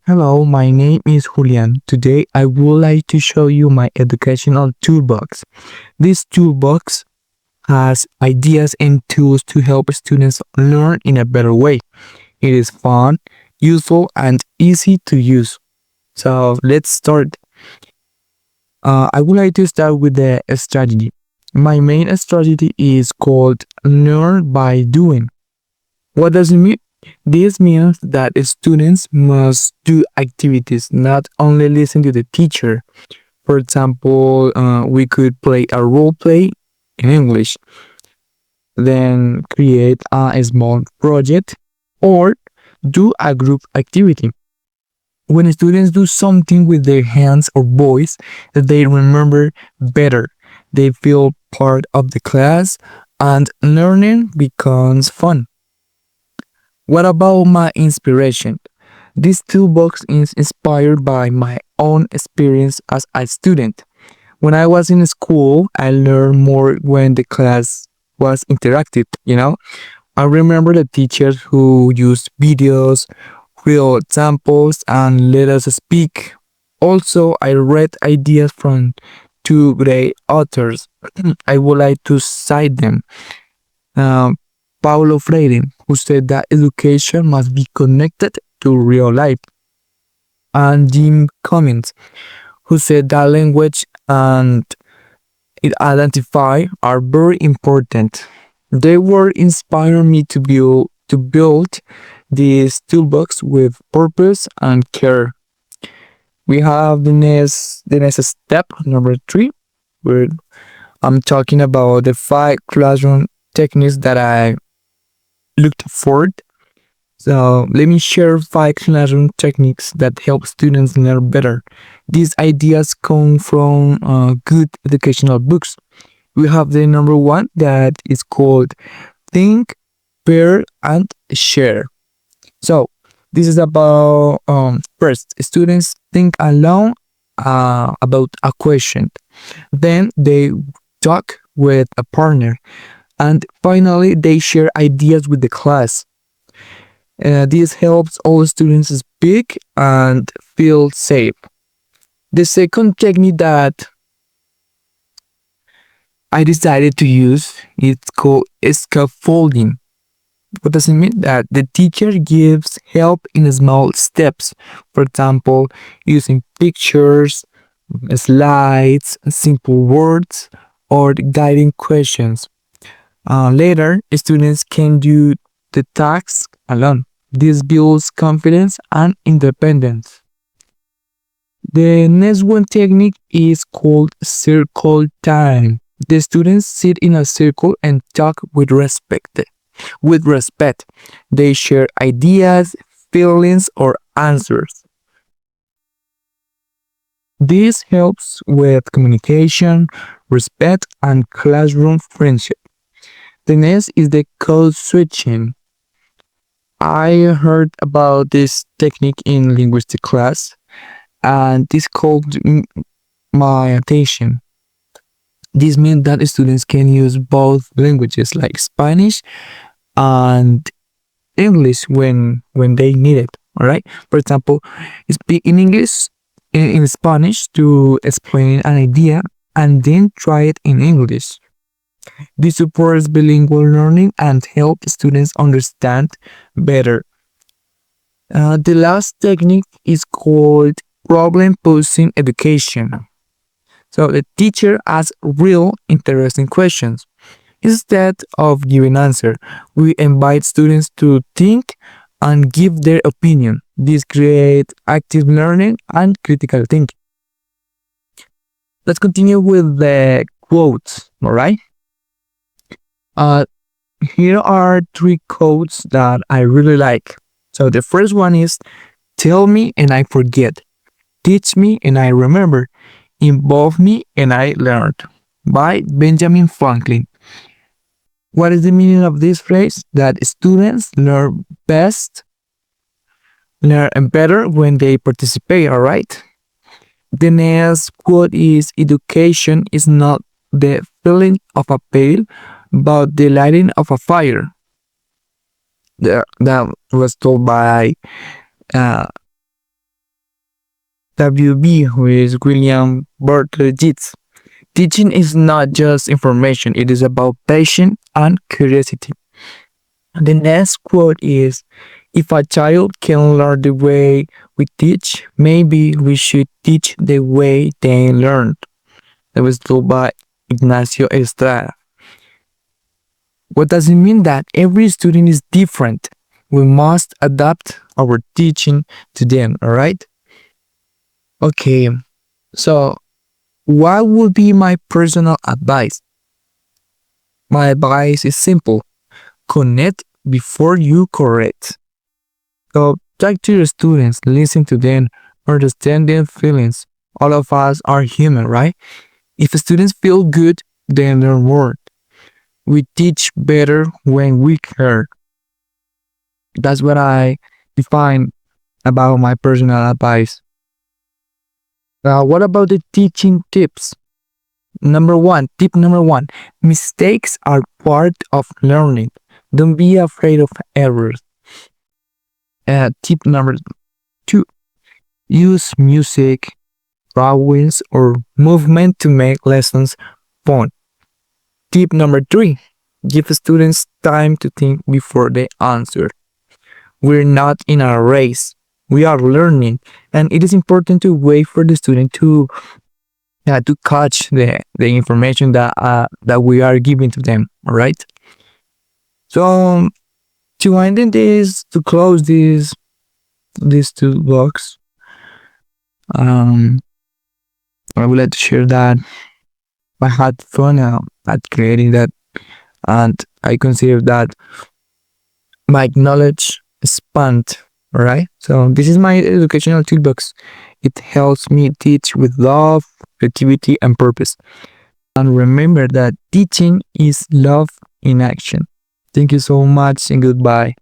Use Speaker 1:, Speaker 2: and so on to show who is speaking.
Speaker 1: Hello, my name is Julian. Today I would like to show you my educational toolbox. This toolbox has ideas and tools to help students learn in a better way. It is fun, useful, and easy to use. So let's start. I would like to start with the strategy. My main strategy is called Learn by Doing. What does it mean? This means that students must do activities, not only listen to the teacher. For example, we could play a role play in English, then create a small project, or do a group activity. When students do something with their hands or voice, they remember better. They feel part of the class, and learning becomes fun. What about my inspiration? This toolbox is inspired by my own experience as a student. When I was in school, I learned more when the class was interactive. I remember the teachers who used videos, real examples, and let us speak. Also, I read ideas from two great authors. I would like to cite them. Um, Paulo Freire, who said that education must be connected to real life, and Jim Cummins, who said that language and it identify are very important. They were inspiring me to build this toolbox with purpose and care. We have the next step, number 3, where I'm talking about the 5 classroom techniques that I looked for. So let me share 5 classroom techniques that help students learn better. These ideas come from good educational books. We have the number 1 that is called Think, Pair, and Share. So this is about first, students think alone about a question. Then they talk with a partner. And finally, they share ideas with the class. This helps all students speak and feel safe. The second technique that I decided to use is called scaffolding. What does it mean? That the teacher gives help in small steps. For example, using pictures, slides, simple words, or guiding questions. Later, students can do the task alone. This builds confidence and independence. The next one technique is called circle time. The students sit in a circle and talk with respect. They share ideas, feelings, or answers. This helps with communication, respect, and classroom friendship. The next is the code switching. I heard about this technique in linguistic class, and this called my attention. This means that students can use both languages like Spanish and English when they need it. All right. For example, speak in English in Spanish to explain an idea, and then try it in English. This supports bilingual learning and helps students understand better. The last technique is called problem posing education. So the teacher asks real interesting questions. Instead of giving answer, we invite students to think and give their opinion. This creates active learning and critical thinking. Let's continue with the quotes, all right? Uh, Here are 3 quotes that I really like. So the first one is, tell me and I forget. Teach me and I remember. Involve me and I learned. By Benjamin Franklin. What is the meaning of this phrase? That students learn better when they participate, all right? The next quote is, education is not the filling of a pail, but the lighting of a fire. That was told by uh, WB, who is William Bartlett Yeats. Teaching is not just information, it is about patience and curiosity. The next quote is, if a child can learn the way we teach, maybe we should teach the way they learn. That was told by Ignacio Estrada. What does it mean? That every student is different. We must adapt our teaching to them, alright? Okay, so what would be my personal advice? My advice is simple. Connect before you correct. So talk to your students, listen to them, understand their feelings. All of us are human, right? If students feel good, then learn more. We teach better when we care. That's what I define about my personal advice. Now, what about the teaching tips? Tip number one, mistakes are part of learning. Don't be afraid of errors. Tip number two, use music, drawings, or movement to make lessons fun. Tip number three, give students time to think before they answer. We're not in a race. We are learning, and it is important to wait for the student to catch the information that we are giving to them. All right. So to end this, to close this toolbox, I would like to share that I had fun at creating that, and I consider that my knowledge expand. All right. So this is my educational toolbox. It helps me teach with love, creativity, and purpose. And remember that teaching is love in action. Thank you so much and goodbye.